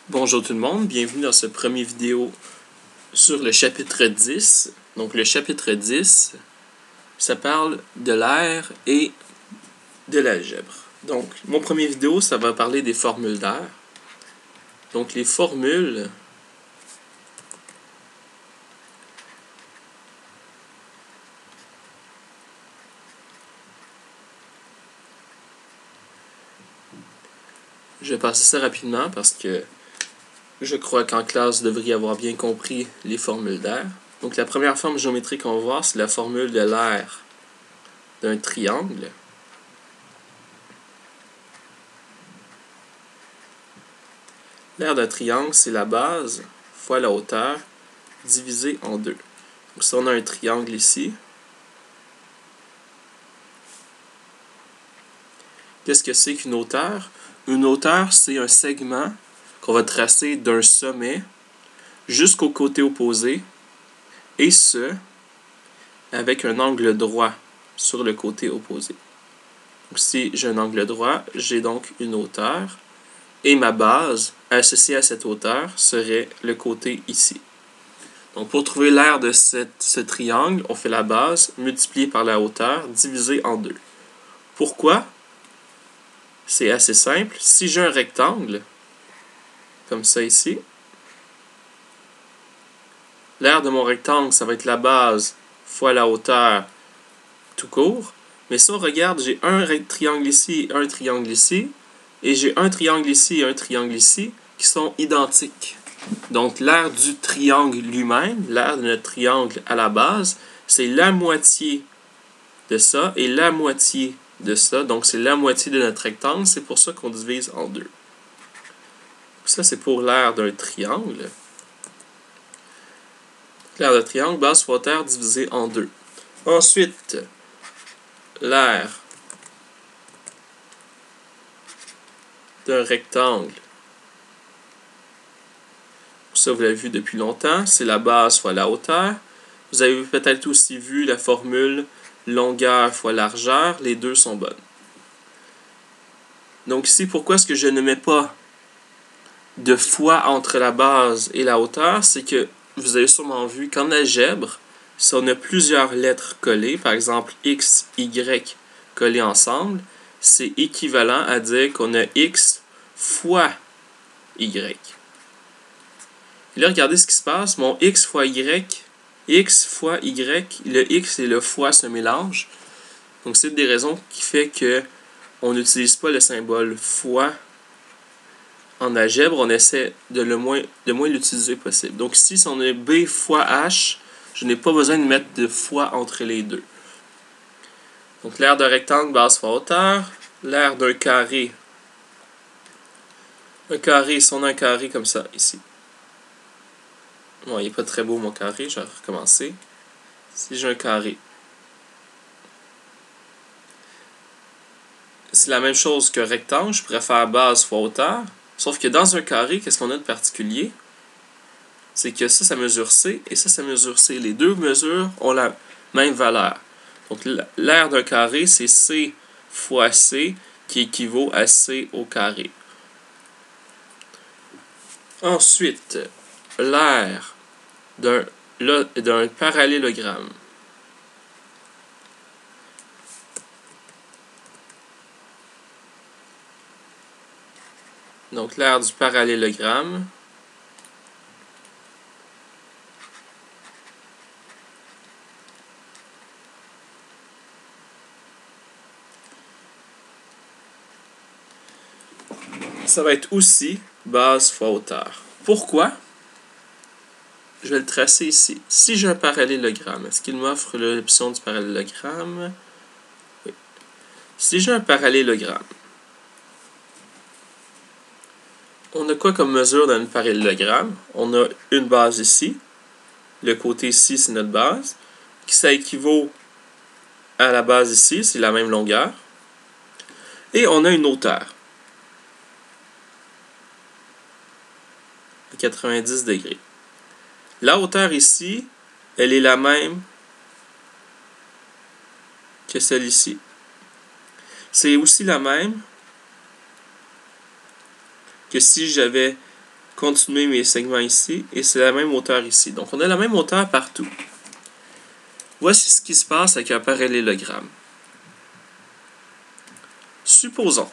Bonjour tout le monde, bienvenue dans ce premier vidéo sur le chapitre 10. Donc le chapitre 10, ça parle de l'air et de l'algèbre. Donc mon premier vidéo, ça va parler des formules d'air. Donc les formules, je vais passer ça rapidement parce que je crois qu'en classe, vous devriez avoir bien compris les formules d'air. Donc la première forme géométrique qu'on va voir, c'est la formule de l'air d'un triangle. L'aire d'un triangle, c'est la base fois la hauteur divisé en deux. Donc si on a un triangle ici, qu'est-ce que c'est qu'une hauteur? Une hauteur, c'est un segment qu'on va tracer d'un sommet jusqu'au côté opposé, et ce, avec un angle droit sur le côté opposé. Donc si j'ai un angle droit, j'ai donc une hauteur, et ma base associée à cette hauteur serait le côté ici. Donc pour trouver l'aire de ce triangle, on fait la base multipliée par la hauteur divisée en deux. Pourquoi? C'est assez simple. Si j'ai un rectangle, comme ça ici, l'aire de mon rectangle, ça va être la base fois la hauteur tout court. Mais si on regarde, j'ai un triangle ici et un triangle ici, et j'ai un triangle ici et un triangle ici, qui sont identiques. Donc l'aire du triangle lui-même, l'aire de notre triangle à la base, c'est la moitié de ça et la moitié de ça. Donc c'est la moitié de notre rectangle. C'est pour ça qu'on divise en deux. Ça, c'est pour l'aire d'un triangle. L'aire d'un triangle, base fois hauteur divisé en deux. Ensuite, l'aire d'un rectangle. Ça, vous l'avez vu depuis longtemps. C'est la base fois la hauteur. Vous avez peut-être aussi vu la formule longueur fois largeur. Les deux sont bonnes. Donc ici, pourquoi est-ce que je ne mets pas de fois entre la base et la hauteur? C'est que vous avez sûrement vu qu'en algèbre, si on a plusieurs lettres collées, par exemple x, y collées ensemble, c'est équivalent à dire qu'on a x fois y. Et là, regardez ce qui se passe. Mon x fois y, le x et le fois se mélangent. Donc c'est une des raisons qui fait que on n'utilise pas le symbole fois en algèbre. On essaie de moins l'utiliser possible. Donc ici, si on a b fois h, je n'ai pas besoin de mettre de fois entre les deux. Donc l'aire d'un rectangle, base fois hauteur. L'aire d'un carré. Un carré, si on a un carré comme ça, ici. Bon, il n'est pas très beau mon carré, je vais recommencer. Si j'ai un carré, c'est la même chose qu'un rectangle, je pourrais faire base fois hauteur. Sauf que dans un carré, qu'est-ce qu'on a de particulier? C'est que ça mesure C et ça mesure C. Les deux mesures ont la même valeur. Donc l'aire d'un carré, c'est C fois C qui équivaut à C au carré. Ensuite, l'aire d'un parallélogramme. Donc l'aire du parallélogramme, ça va être aussi base fois hauteur. Pourquoi? Je vais le tracer ici. Si j'ai un parallélogramme, est-ce qu'il m'offre l'option du parallélogramme? Oui. Si j'ai un parallélogramme, on a quoi comme mesure dans le parallélogramme? On a une base ici. Le côté ici, c'est notre base. Ça équivaut à la base ici, c'est la même longueur. Et on a une hauteur. 90 degrés. La hauteur ici, elle est la même que celle ici. C'est aussi la même que si j'avais continuer mes segments ici, et c'est la même hauteur ici. Donc, on a la même hauteur partout. Voici ce qui se passe avec un parallélogramme. Supposons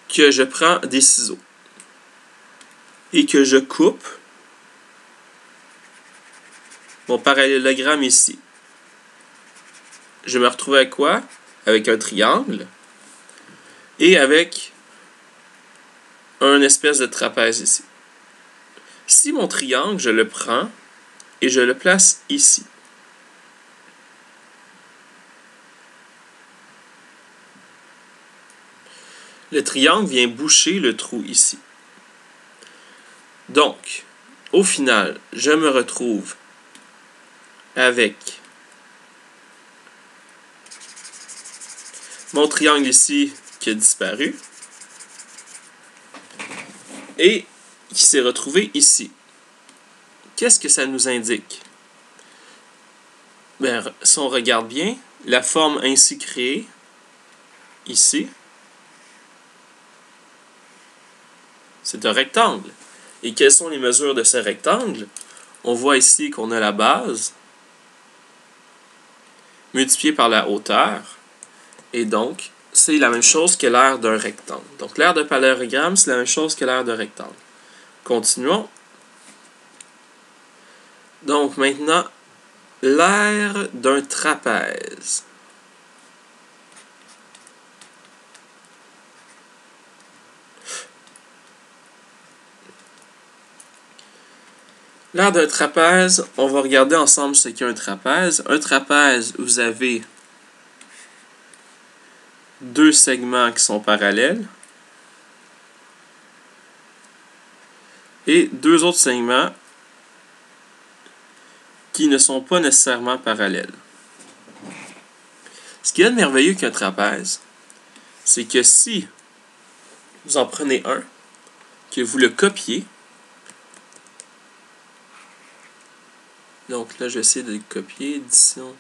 que je prends des ciseaux et que je coupe mon parallélogramme ici. Je me retrouve avec quoi? Avec un triangle et avec un espèce de trapèze ici. Si mon triangle, je le prends et je le place ici. Le triangle vient boucher le trou ici. Donc, au final, je me retrouve avec mon triangle ici qui a disparu et qui s'est retrouvé ici. Qu'est-ce que ça nous indique? Bien, si on regarde bien, la forme ainsi créée, ici, c'est un rectangle. Et quelles sont les mesures de ce rectangle? On voit ici qu'on a la base multipliée par la hauteur. Et donc, c'est la même chose que l'aire d'un rectangle. Donc, l'aire d'un parallélogramme, c'est la même chose que l'aire d'un rectangle. Continuons. Donc, maintenant, l'aire d'un trapèze. L'aire d'un trapèze, on va regarder ensemble ce qu'est un trapèze. Un trapèze, vous avez deux segments qui sont parallèles et deux autres segments qui ne sont pas nécessairement parallèles. Ce qu'il y a de merveilleux qu'un trapèze, c'est que si vous en prenez un, que vous le copiez, donc là je vais essayer de le copier, édition.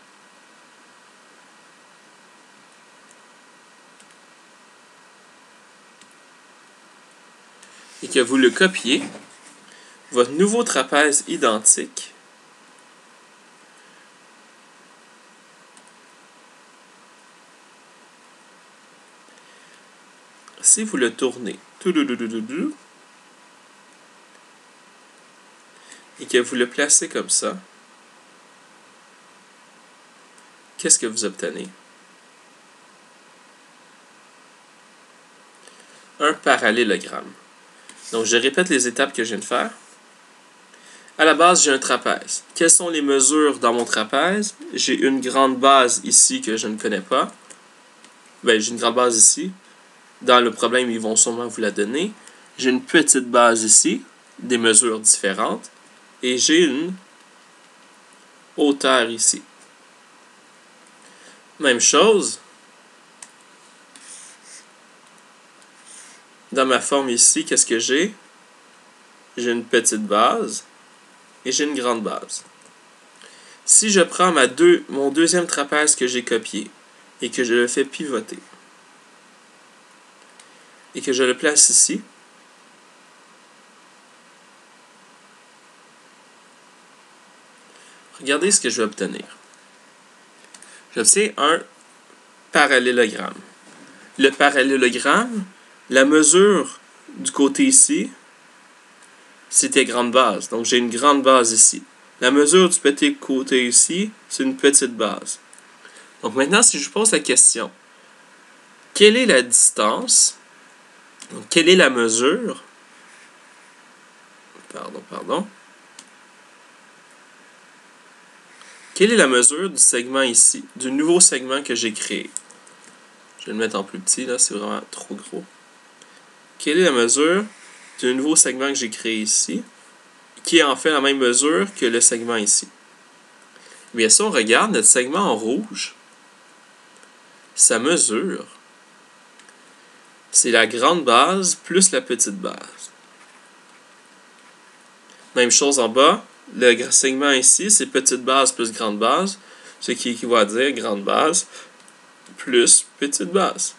Et que vous le copiez, votre nouveau trapèze identique si vous le tournez et que vous le placez comme ça, qu'est-ce que vous obtenez? Un parallélogramme. Donc, je répète les étapes que je viens de faire. À la base, j'ai un trapèze. Quelles sont les mesures dans mon trapèze? J'ai une grande base ici que je ne connais pas. Ben, j'ai une grande base ici. Dans le problème, ils vont sûrement vous la donner. J'ai une petite base ici, des mesures différentes. Et j'ai une hauteur ici. Même chose. Dans ma forme ici, qu'est-ce que j'ai? J'ai une petite base et j'ai une grande base. Si je prends mon deuxième trapèze que j'ai copié et que je le fais pivoter et que je le place ici, regardez ce que je vais obtenir. J'obtiens un parallélogramme. Le parallélogramme, la mesure du côté ici, c'était grande base. Donc, j'ai une grande base ici. La mesure du petit côté ici, c'est une petite base. Donc, maintenant, si je pose la question, quelle est la distance? Donc, quelle est la mesure? Pardon. Quelle est la mesure du segment ici, du nouveau segment que j'ai créé? Je vais le mettre en plus petit, là, c'est vraiment trop gros. Quelle est la mesure du nouveau segment que j'ai créé ici, qui est en fait la même mesure que le segment ici? Bien, si on regarde notre segment en rouge, sa mesure, c'est la grande base plus la petite base. Même chose en bas, le segment ici, c'est petite base plus grande base, ce qui équivaut à dire grande base plus petite base.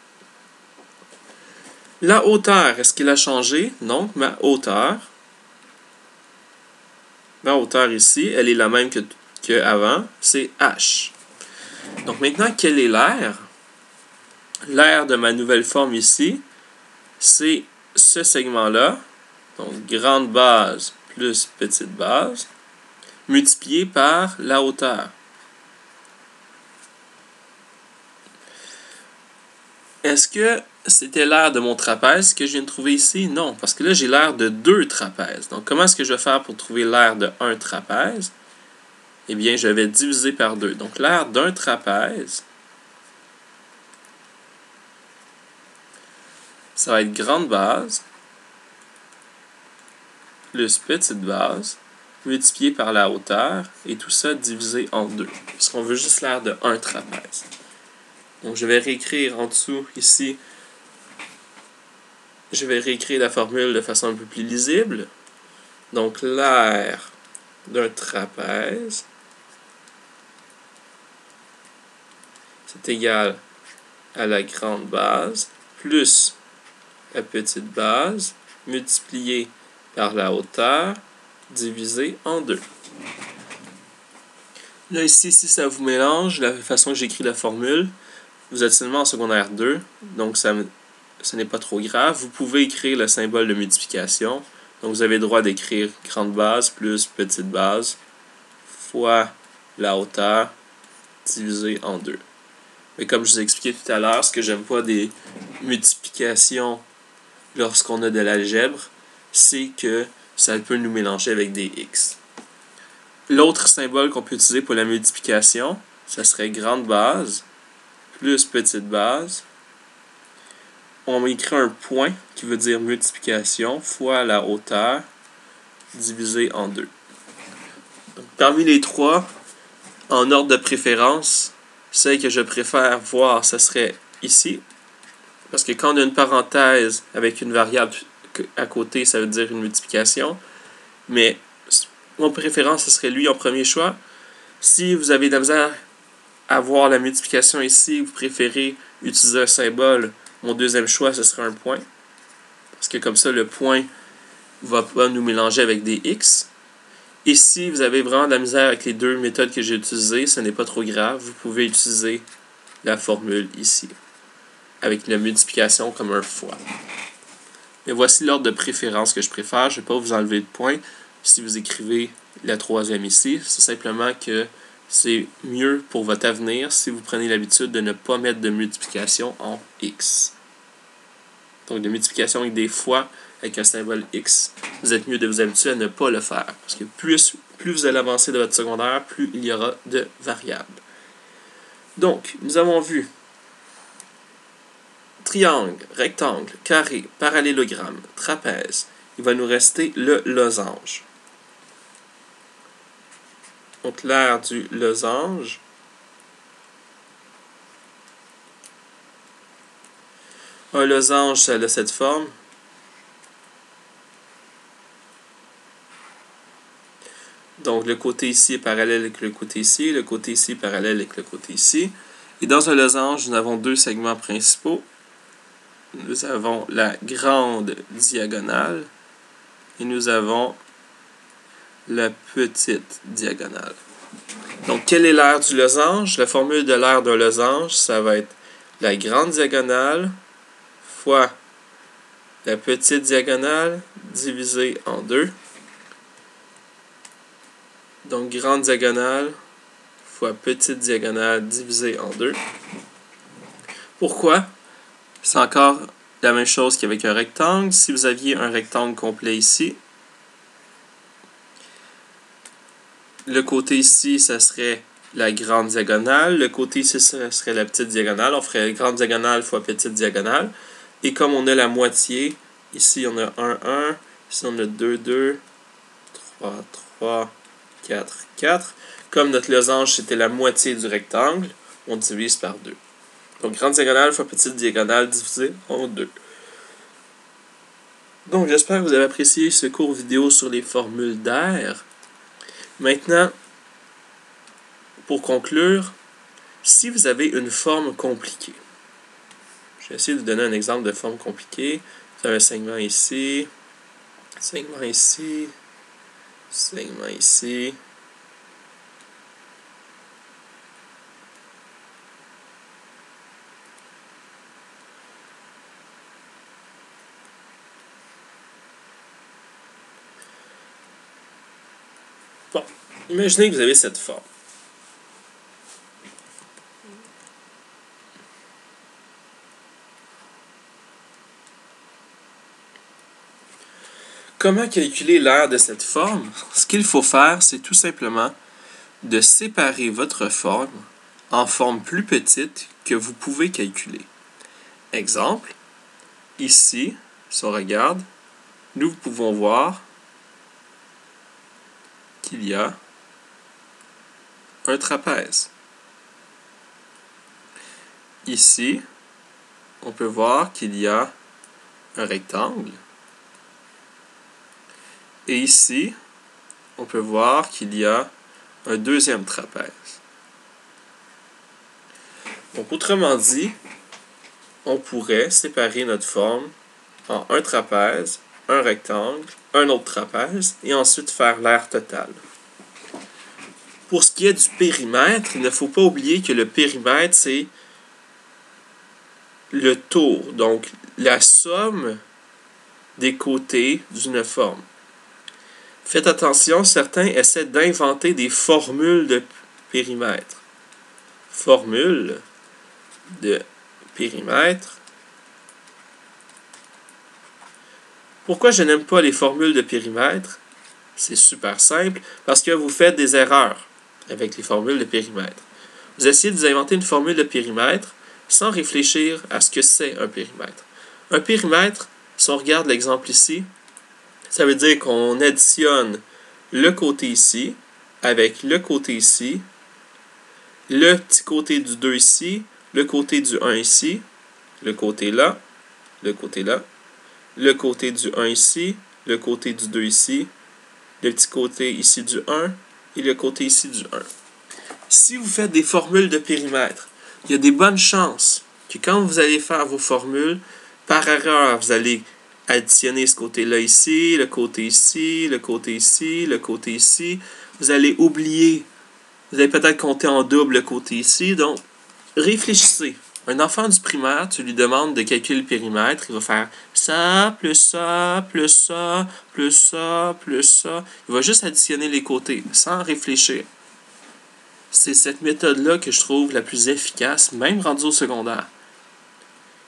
La hauteur, est-ce qu'il a changé? Non, ma hauteur ici, elle est la même que avant, c'est h. Donc maintenant, quel est l'air? L'air de ma nouvelle forme ici, c'est ce segment-là, donc grande base plus petite base, multiplié par la hauteur. Est-ce que c'était l'air de mon trapèze que je viens de trouver ici? Non, parce que là, j'ai l'air de 2 trapèzes. Donc, comment est-ce que je vais faire pour trouver l'air de 1 trapèze? Eh bien, je vais diviser par 2. Donc, l'air d'un trapèze, ça va être grande base plus petite base multiplié par la hauteur et tout ça divisé en 2. Parce qu'on veut juste l'air de 1 trapèze. Donc, je vais réécrire en dessous ici. Je vais réécrire la formule de façon un peu plus lisible. Donc, l'air d'un trapèze, c'est égal à la grande base plus la petite base multiplié par la hauteur divisé en 2. Là, ici, si ça vous mélange, la façon que j'écris la formule, vous êtes seulement en secondaire 2, donc ce n'est pas trop grave. Vous pouvez écrire le symbole de multiplication. Donc, vous avez le droit d'écrire grande base plus petite base fois la hauteur divisé en 2. Mais comme je vous ai expliqué tout à l'heure, ce que j'aime pas des multiplications lorsqu'on a de l'algèbre, c'est que ça peut nous mélanger avec des x. L'autre symbole qu'on peut utiliser pour la multiplication, ça serait grande base plus petite base. On écrit un point qui veut dire multiplication fois la hauteur divisé en 2. Donc, parmi les trois, en ordre de préférence, celle que je préfère voir, ce serait ici. Parce que quand on a une parenthèse avec une variable à côté, ça veut dire une multiplication. Mais mon préférence, ce serait lui en premier choix. Si vous avez de la misère à voir la multiplication ici, vous préférez utiliser un symbole, mon deuxième choix, ce serait un point. Parce que comme ça, le point ne va pas nous mélanger avec des x. Et si vous avez vraiment de la misère avec les deux méthodes que j'ai utilisées, ce n'est pas trop grave. Vous pouvez utiliser la formule ici, avec la multiplication comme un fois. Mais voici l'ordre de préférence que je préfère. Je ne vais pas vous enlever de point. Si vous écrivez la troisième ici, c'est simplement que c'est mieux pour votre avenir si vous prenez l'habitude de ne pas mettre de multiplication en x. Donc de multiplication avec des fois avec un symbole x, vous êtes mieux de vous habituer à ne pas le faire. Parce que plus vous allez avancer de votre secondaire, plus il y aura de variables. Donc, nous avons vu triangle, rectangle, carré, parallélogramme, trapèze. Il va nous rester le losange. Donc, l'aire du losange. Un losange, ça a cette forme. Donc, le côté ici est parallèle avec le côté ici est parallèle avec le côté ici. Et dans un losange, nous avons deux segments principaux. Nous avons la grande diagonale et nous avons la petite diagonale. Donc, quelle est l'aire du losange? La formule de l'aire d'un losange, ça va être la grande diagonale fois la petite diagonale divisée en 2. Donc, grande diagonale fois petite diagonale divisée en 2. Pourquoi? C'est encore la même chose qu'avec un rectangle. Si vous aviez un rectangle complet ici, le côté ici, ça serait la grande diagonale. Le côté ici, ça serait la petite diagonale. On ferait grande diagonale fois petite diagonale. Et comme on a la moitié, ici on a 1, 1. Ici on a 2, 2. 3, 3. 4, 4. Comme notre losange, c'était la moitié du rectangle, on divise par 2. Donc, grande diagonale fois petite diagonale divisé en 2. Donc, j'espère que vous avez apprécié ce cours vidéo sur les formules d'air. Maintenant, pour conclure, si vous avez une forme compliquée, Je vais essayer de vous donner un exemple de forme compliquée. Vous avez un segment ici, segment ici, segment ici. Bon, imaginez que vous avez cette forme. Comment calculer l'aire de cette forme? Ce qu'il faut faire, c'est tout simplement de séparer votre forme en formes plus petites que vous pouvez calculer. Exemple, ici, si on regarde, nous pouvons voir qu'il y a un trapèze. Ici, on peut voir qu'il y a un rectangle. Et ici, on peut voir qu'il y a un deuxième trapèze. Donc, autrement dit, on pourrait séparer notre forme en un trapèze, un rectangle, un autre trapèze, et ensuite faire l'aire totale. Pour ce qui est du périmètre, il ne faut pas oublier que le périmètre, c'est le tour, donc la somme des côtés d'une forme. Faites attention, certains essaient d'inventer des formules de périmètre. Formule de périmètre. Pourquoi je n'aime pas les formules de périmètre? C'est super simple, parce que vous faites des erreurs avec les formules de périmètre. Vous essayez de vous inventer une formule de périmètre sans réfléchir à ce que c'est un périmètre. Un périmètre, si on regarde l'exemple ici, ça veut dire qu'on additionne le côté ici avec le côté ici, le petit côté du 2 ici, le côté du 1 ici, le côté là, le côté là, le côté du 1 ici, le côté du 2 ici, le petit côté ici du 1 et le côté ici du 1. Si vous faites des formules de périmètre, il y a des bonnes chances que quand vous allez faire vos formules, par erreur, vous allez additionner ce côté-là ici, le côté ici, le côté ici, le côté ici. Vous allez oublier. Vous allez peut-être compter en double le côté ici. Donc, réfléchissez. Un enfant du primaire, tu lui demandes de calculer le périmètre, il va faire ça, plus ça, plus ça, plus ça, plus ça. Il va juste additionner les côtés, sans réfléchir. C'est cette méthode-là que je trouve la plus efficace, même rendue au secondaire.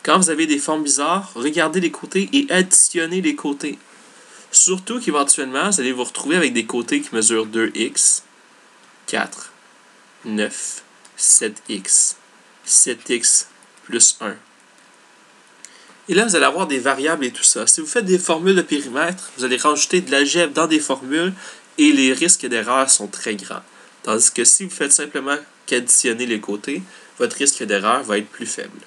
Quand vous avez des formes bizarres, regardez les côtés et additionnez les côtés. Surtout qu'éventuellement, vous allez vous retrouver avec des côtés qui mesurent 2x, 4, 9, 7x, 7x plus 1. Et là, vous allez avoir des variables et tout ça. Si vous faites des formules de périmètre, vous allez rajouter de l'algèbre dans des formules et les risques d'erreur sont très grands. Tandis que si vous faites simplement qu'additionner les côtés, votre risque d'erreur va être plus faible.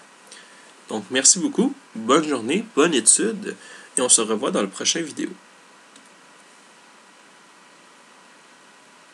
Donc, merci beaucoup, bonne journée, bonne étude, et on se revoit dans le prochain vidéo.